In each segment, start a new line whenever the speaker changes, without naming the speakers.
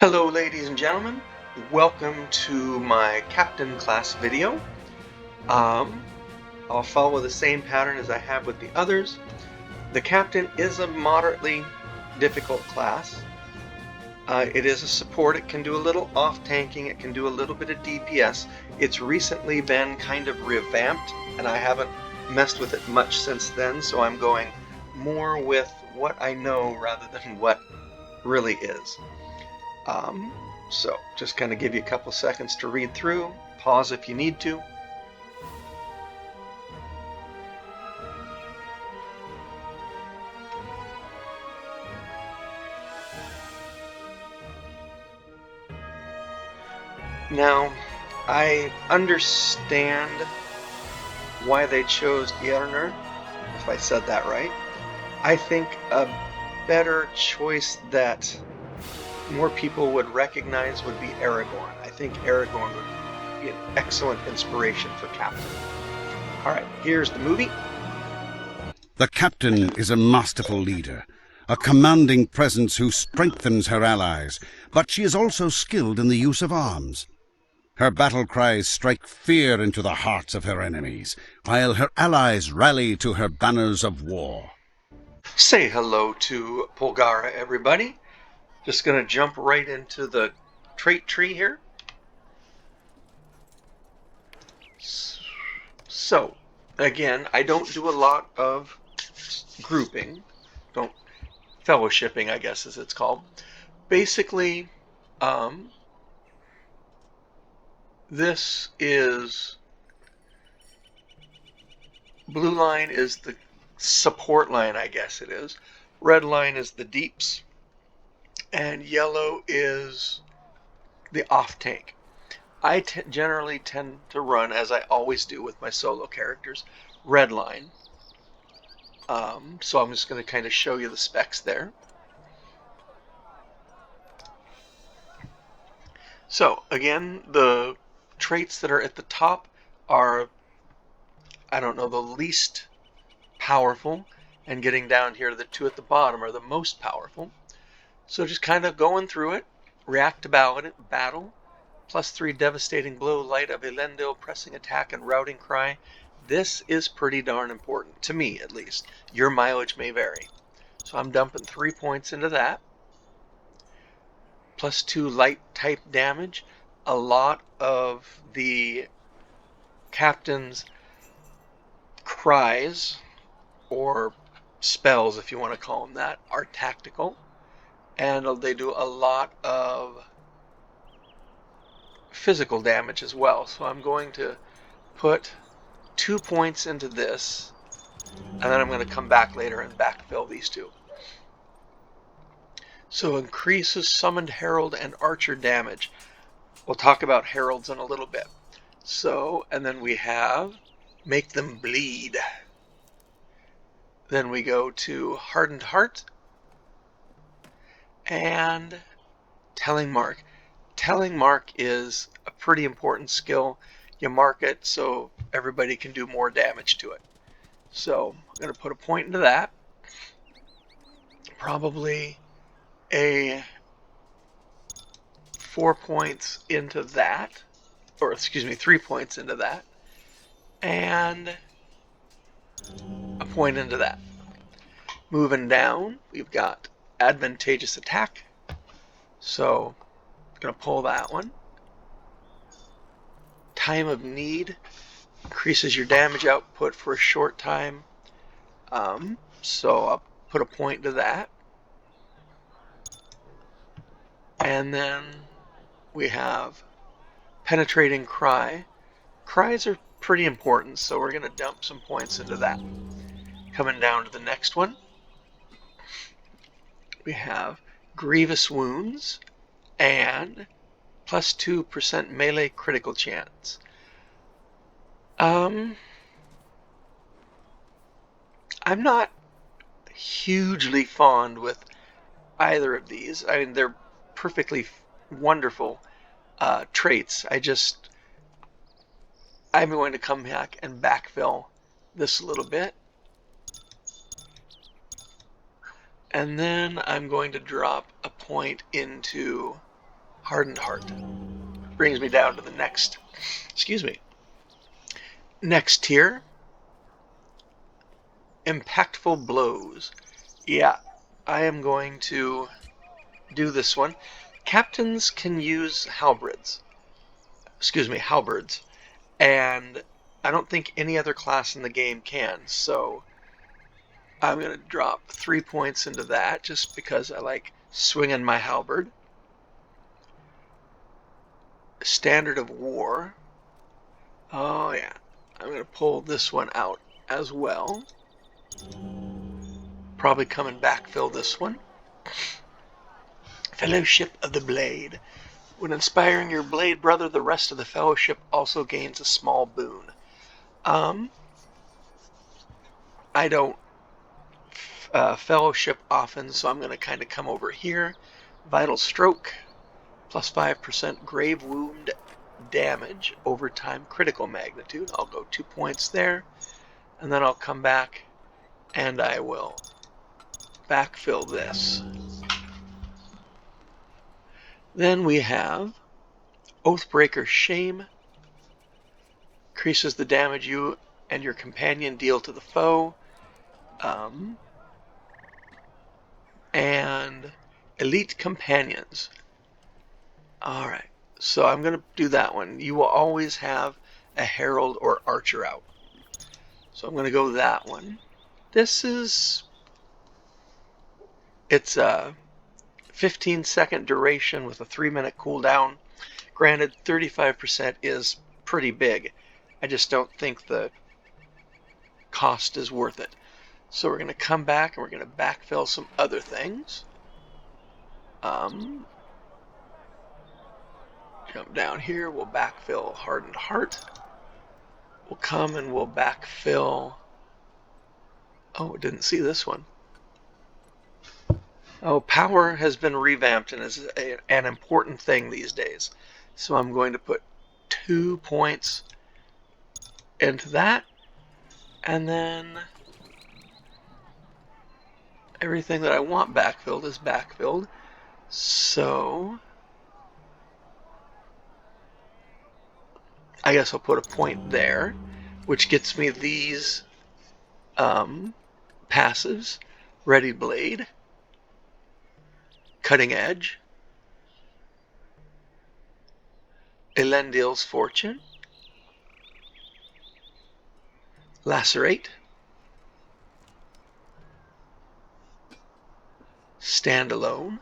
Hello ladies and gentlemen, welcome to my Captain class video. Um, I'll follow the same pattern as I have with the others. The Captain is a moderately difficult class. It is a support, it can do a little off-tanking, it can do a little bit of DPS. It's recently been kind of revamped and I haven't messed with it much since then, so I'm going more with what I know rather than what really is. So just kind of give you a couple seconds to read through, pause if you need to. Now, I understand why they chose Björnr, if I said that right. I think a better choice that more people would recognize would be Aragorn. I think Aragorn would be an excellent inspiration for Captain. Alright, here's the movie.
The Captain is a masterful leader, a commanding presence who strengthens her allies, but she is also skilled in the use of arms. Her battle cries strike fear into the hearts of her enemies, while her allies rally to her banners of war.
Say hello to Pollgarra, everybody. Just going to jump right into the trait tree here. So, again, I don't do a lot of grouping, fellowshipping, I guess as it's called. Basically, this is, blue line is the support line, I guess it is. Red line is the deeps, and yellow is the off tank. I generally tend to run, as I always do with my solo characters, red line. So I'm just going to kind of show you the specs there. So again, the traits that are at the top are, I don't know, the least powerful, and getting down here to the two at the bottom are the most powerful. So just kind of going through it. React to battle, +3 devastating blow, light of Elendil, pressing attack, and routing cry. This is pretty darn important, to me at least. Your mileage may vary. So I'm dumping 3 points into that. +2 light type damage. A lot of the Captain's cries, or spells if you want to call them that, are tactical. And they do a lot of physical damage as well. So I'm going to put 2 points into this, and then I'm going to come back later and backfill these two. So increases summoned herald and archer damage. We'll talk about heralds in a little bit. So, and then we have make them bleed. Then we go to hardened heart and telling mark. Telling mark is a pretty important skill. You mark it so everybody can do more damage to it. So I'm going to put a point into that. Probably a 4 points into that, or excuse me, 3 points into that, and a point into that. Moving down, we've got advantageous attack. So I'm going to pull that one. Time of need increases your damage output for a short time. So I'll put a point to that. And then we have penetrating cry. Cries are pretty important, so we're going to dump some points into that. Coming down to the next one, we have grievous wounds and +2% melee critical chance. I'm not hugely fond with either of these. I mean, they're perfectly wonderful traits. I'm going to come back and backfill this a little bit. And then I'm going to drop a point into Hardened Heart. Brings me down to the next, next tier. Impactful Blows. Yeah, I am going to do this one. Captains can use halberds, and I don't think any other class in the game can, so I'm going to drop 3 points into that just because I like swinging my halberd. Standard of War. Oh yeah, I'm going to pull this one out as well. Probably come and backfill this one. Fellowship of the Blade. When inspiring your blade brother, the rest of the fellowship also gains a small boon. I don't fellowship often, so I'm going to kind of come over here. Vital Stroke, plus 5% grave wound damage, overtime critical magnitude. I'll go 2 points there, and then I'll come back and I will backfill this. Then we have Oathbreaker Shame. Increases the damage you and your companion deal to the foe. And Elite Companions. Alright, so I'm going to do that one. You will always have a Herald or Archer out. So I'm going to go that one. It's a 15-second duration with a 3-minute cooldown. Granted, 35% is pretty big. I just don't think the cost is worth it. So we're going to come back and we're going to backfill some other things. Jump down here, we'll backfill Hardened Heart. We'll come and we'll backfill... Oh, didn't see this one. Oh, power has been revamped and is an important thing these days. So I'm going to put 2 points into that. And then everything that I want backfilled is backfilled. So I guess I'll put a point there, which gets me these passives. Ready Blade, Cutting Edge, Elendil's Fortune, Lacerate, Standalone,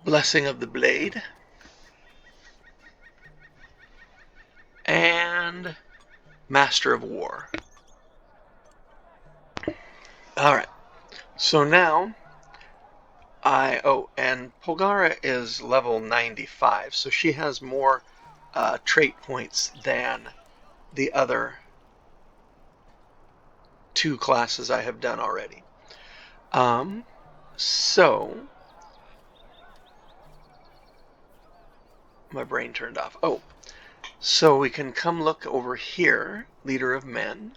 Blessing of the Blade, and Master of War. Alright, so now and Pollgarra is level 95, so she has more trait points than the other 2 classes I have done already. So my brain turned off. So we can come look over here. Leader of Men,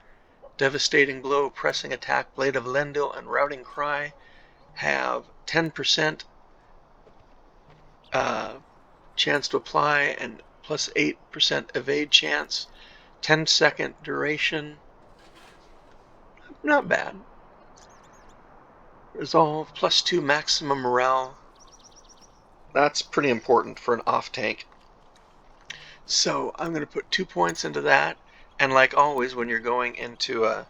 Devastating Blow, Pressing Attack, Blade of Elendil, and Routing Cry have 10% chance to apply and plus 8% evade chance. 10-second duration. Not bad. Resolve, plus 2 maximum morale. That's pretty important for an off-tank. So I'm going to put 2 points into that. And like always, when you're going into a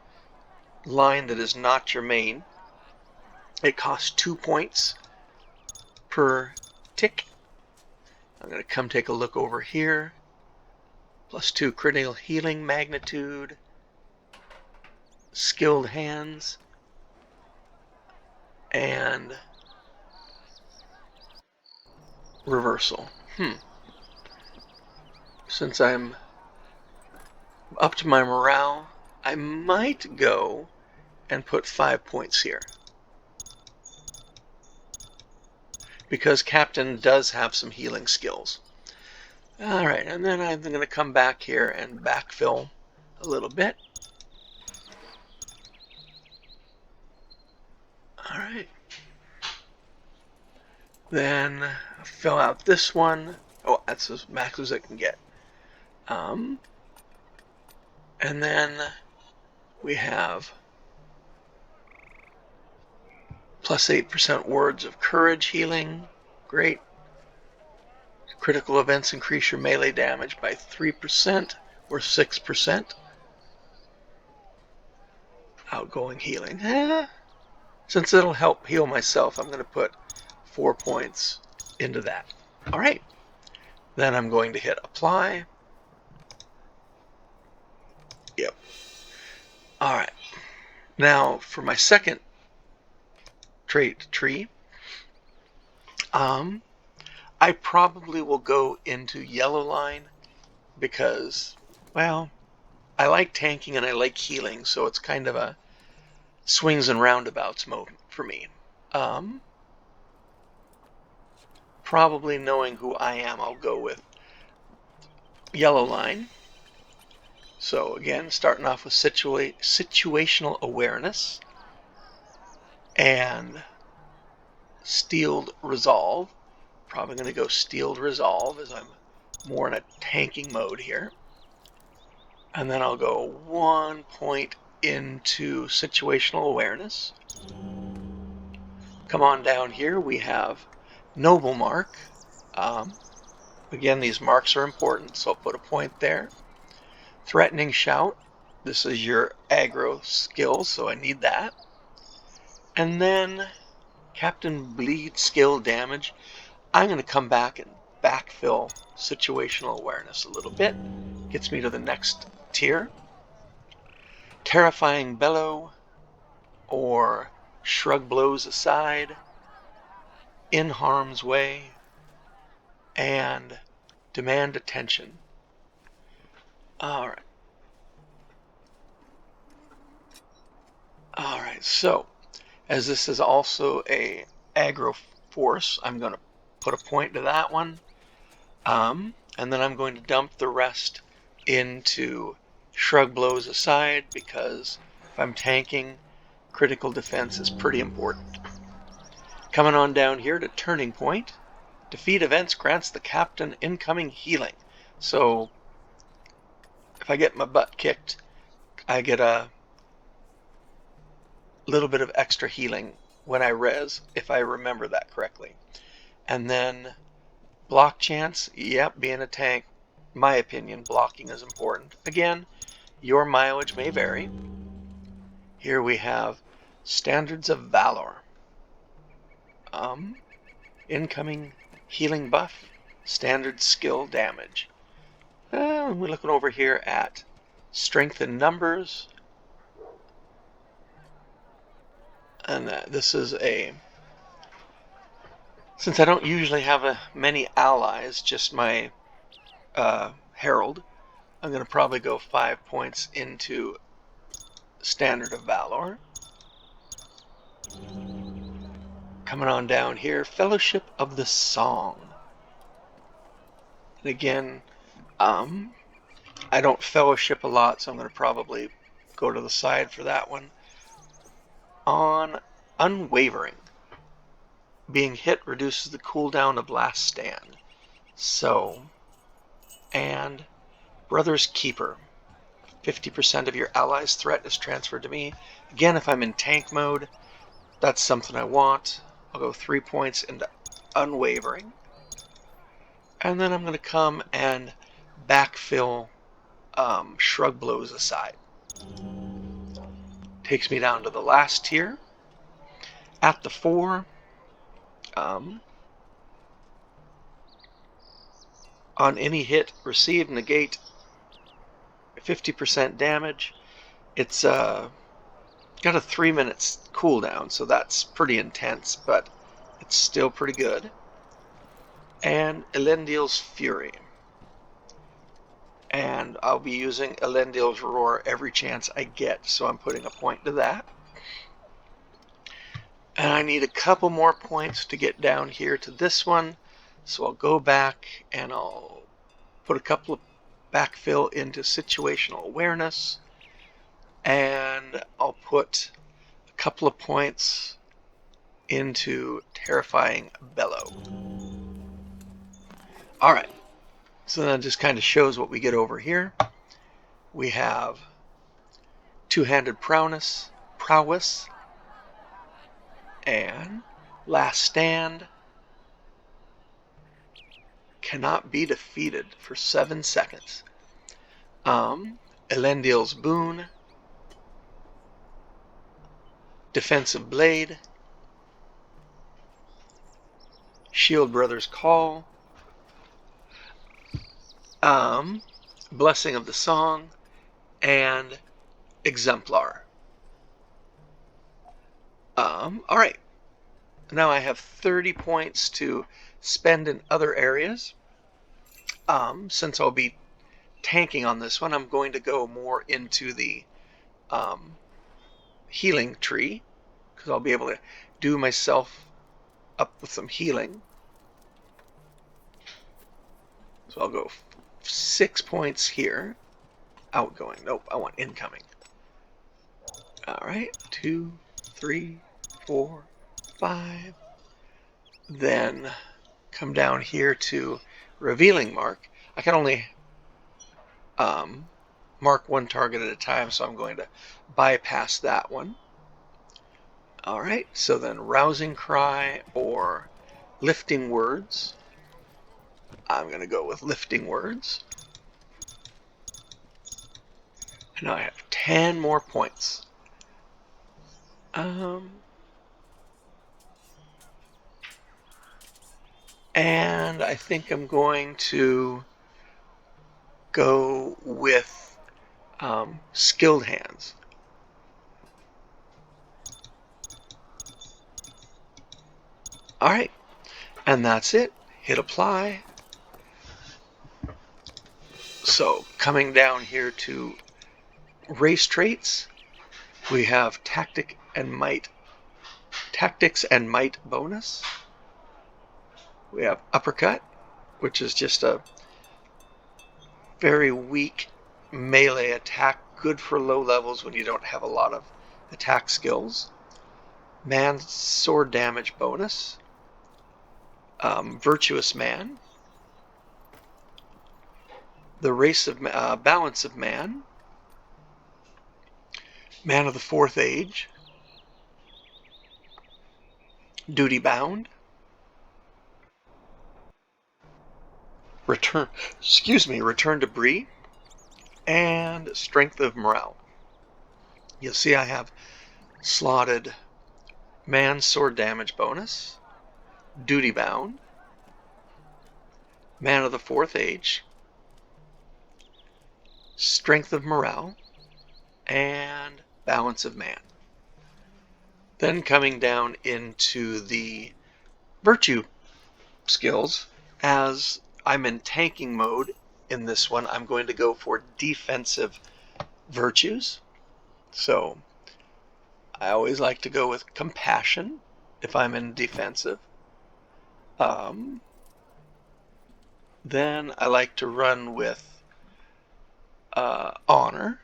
line that is not your main, it costs 2 points per tick. I'm going to come take a look over here. Plus 2 critical healing magnitude. Skilled Hands. And Reversal. Since I'm up to my morale, I might go and put 5 points here. Because Captain does have some healing skills. Alright, and then I'm going to come back here and backfill a little bit. Alright. Then fill out this one. Oh, that's as max as it can get. And then we have plus 8% words of courage healing. Great. Critical events increase your melee damage by 3% or 6%. Outgoing healing. Since it'll help heal myself, I'm going to put 4 points into that. All right. Then I'm going to hit apply. Yep. All right. Now for my second trait tree, I probably will go into yellow line because, well, I like tanking and I like healing, so it's kind of a swings and roundabouts mode for me. Probably knowing who I am, I'll go with yellow line. So again, starting off with situational awareness and steeled resolve. Probably going to go steeled resolve as I'm more in a tanking mode here. And then I'll go 1 point into situational awareness. Come on down here, we have noble mark. Again, these marks are important, so I'll put a point there. Threatening shout. This is your aggro skill, so I need that. And then Captain Bleed skill damage. I'm going to come back and backfill situational awareness a little bit. Gets me to the next tier. Terrifying bellow or shrug blows aside, in harm's way, and demand attention. All right, so as this is also a aggro force, I'm going to put a point to that one. And then I'm going to dump the rest into shrug blows aside because if I'm tanking, critical defense is pretty important. Coming on down here to turning point. Defeat events grants the captain incoming healing. So if I get my butt kicked, I get a little bit of extra healing when I res, if I remember that correctly. And then block chance, yep, being a tank, my opinion, blocking is important. Again, your mileage may vary. Here we have standards of valor. Incoming healing buff, standard skill damage. We're looking over here at strength in numbers. And this is since I don't usually have many allies, just my Herald, I'm going to probably go 5 points into Standard of Valor. Coming on down here, Fellowship of the Song. And again, I don't fellowship a lot, so I'm going to probably go to the side for that one. On Unwavering. Being hit reduces the cooldown of Last Stand. So, and Brother's Keeper. 50% of your allies' threat is transferred to me. Again, if I'm in tank mode, that's something I want. I'll go 3 points into Unwavering. And then I'm going to come and backfill Shrug Blows aside. Takes me down to the last tier. At the 4, on any hit, receive, negate 50% damage. It's got a 3 minutes cooldown, so that's pretty intense, but it's still pretty good. And Elendil's Fury. And I'll be using Elendil's Roar every chance I get, so I'm putting a point to that. And I need a couple more points to get down here to this one, so I'll go back and I'll put a couple of backfill into situational awareness, and I'll put a couple of points into Terrifying Bellow. Alright, so that just kind of shows what we get over here. We have Two-Handed Prowess, and Last Stand. Cannot be defeated for 7 seconds. Elendil's Boon, Defensive Blade, Shield Brothers Call, Blessing of the Song, and Exemplar. Alright, now I have 30 points to spend in other areas. Since I'll be tanking on this one, I'm going to go more into the healing tree, because I'll be able to do myself up with some healing. So I'll go 6 points here. Outgoing. Nope, I want incoming. Alright, 2, 3, 4, 5. Then come down here to Revealing Mark. I can only mark one target at a time, so I'm going to bypass that one. Alright, so then Rousing Cry or Lifting Words. I'm going to go with Lifting Words. And now I have 10 more points. And I think I'm going to go with Skilled Hands. Alright, and that's it. Hit apply. So coming down here to race traits, we have Tactics and Might bonus. We have Uppercut, which is just a very weak melee attack, good for low levels when you don't have a lot of attack skills. Man sword damage bonus. Virtuous Man. The Balance of Man. Man of the Fourth Age. Duty Bound. Return to Bree. And Strength of Morale. You'll see I have slotted Man sword damage bonus, Duty Bound, Man of the Fourth Age, Strength of Morale, and Balance of Man. Then coming down into the Virtue skills, as I'm in tanking mode in this one, I'm going to go for defensive virtues. So I always like to go with Compassion if I'm in defensive. Then I like to run with Honor,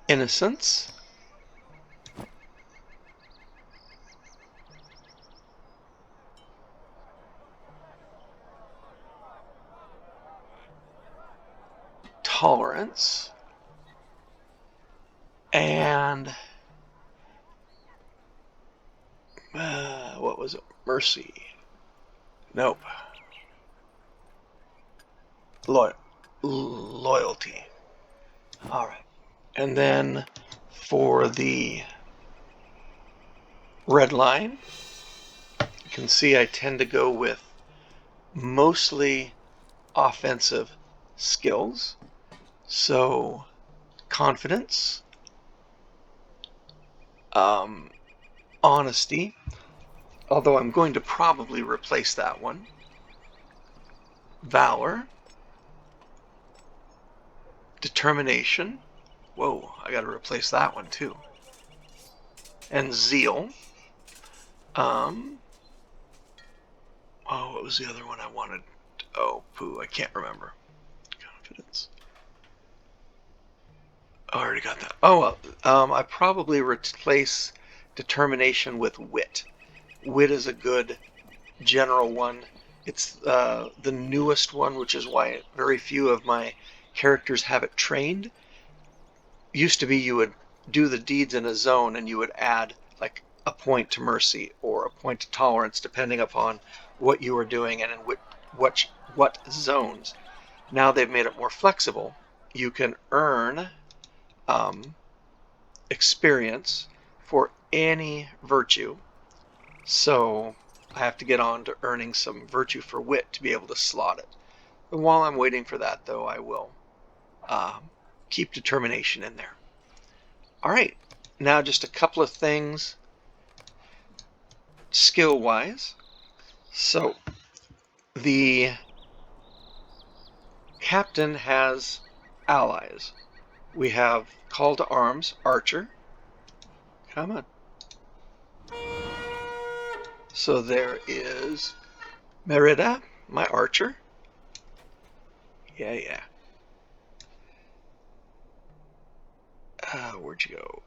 Innocence, Tolerance, and what was it? Mercy. Nope. Loyalty. Alright. And then for the red line, you can see I tend to go with mostly offensive skills. So, Confidence, Honesty, although I'm going to probably replace that one, Valor, Determination, whoa, I gotta replace that one too, and Zeal. Oh, what was the other one I wanted? Oh, I can't remember. Confidence. I already got that. Oh, well, I probably replace determination with wit. Wit is a good general one. It's the newest one, which is why very few of my characters have it trained. Used to be you would do the deeds in a zone and you would add like a point to mercy or a point to tolerance depending upon what you were doing and in what zones. Now they've made it more flexible. You can earn experience for any virtue. So I have to get on to earning some virtue for wit to be able to slot it. And while I'm waiting for that, though, I will keep determination in there. All right, now just a couple of things skill-wise. So the captain has allies. We have call to arms, archer. Come on. So there is Merida, my archer. Yeah. Where'd you go?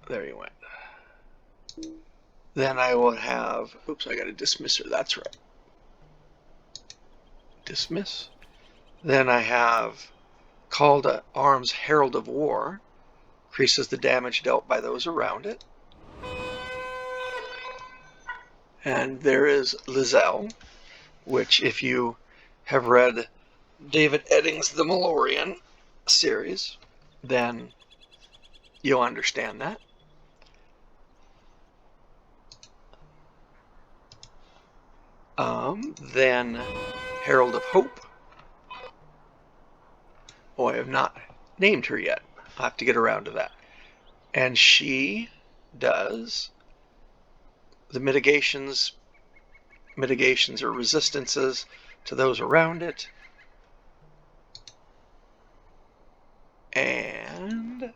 There you went. Then I will have, oops, I got to dismiss her. That's right. Dismiss. Then I have call to arms, Herald of War. Increases the damage dealt by those around it. And there is Lizelle, which if you have read David Eddings' The Malorian series, then you'll understand that. Then Herald of Hope. Oh, I have not named her yet. I'll have to get around to that. And she does the mitigations or resistances to those around it. And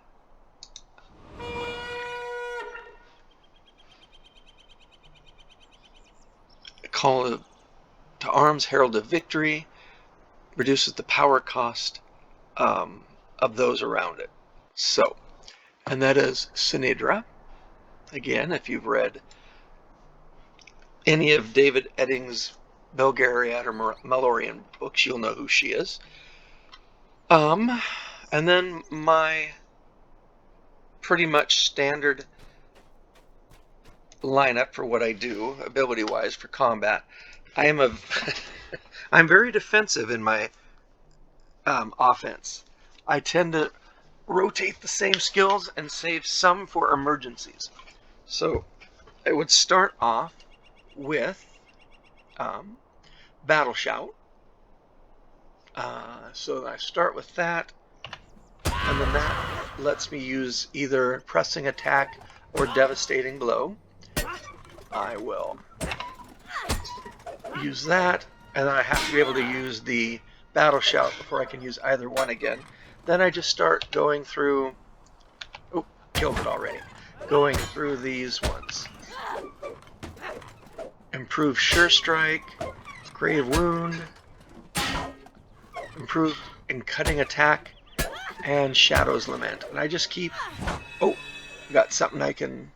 call to arms, Herald of Victory, reduces the power cost of those around it. So, and that is Sinidra. Again, if you've read any of David Eddings' Belgariad or Malorian books, you'll know who she is. And then my pretty much standard lineup for what I do, ability-wise, for combat. I'm very defensive in my offense. I tend to rotate the same skills and save some for emergencies. So I would start off with Battle Shout. So I start with that, and then that lets me use either Pressing Attack or Devastating Blow. I will use that, and then I have to be able to use the Battle Shout before I can use either one again. Then I just start going through... Oh, killed it already. Going through these ones. Improve Sure Strike, Grave Wound, Improve in Cutting Attack, and Shadow's Lament. And I just keep... Oh, got something I can...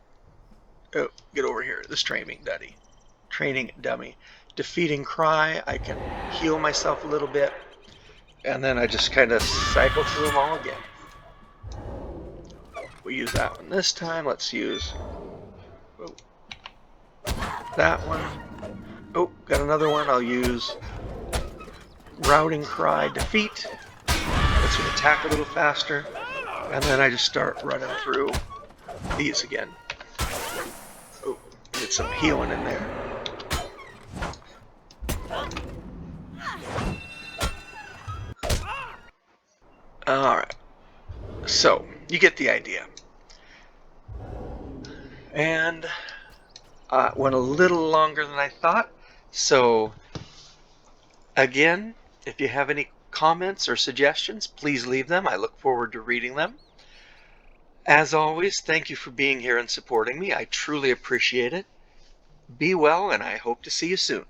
Oh, get over here. This training dummy. Defeating Cry, I can heal myself a little bit, and then I just kind of cycle through them all again. We use that one this time. Let's use that one. Oh, got another one. I'll use Routing Cry, Defeat. Lets me attack a little faster, and then I just start running through these again. Oh, get some healing in there. Alright, so you get the idea. And went a little longer than I thought, so again, if you have any comments or suggestions, please leave them. I look forward to reading them. As always, thank you for being here and supporting me. I truly appreciate it. Be well, and I hope to see you soon.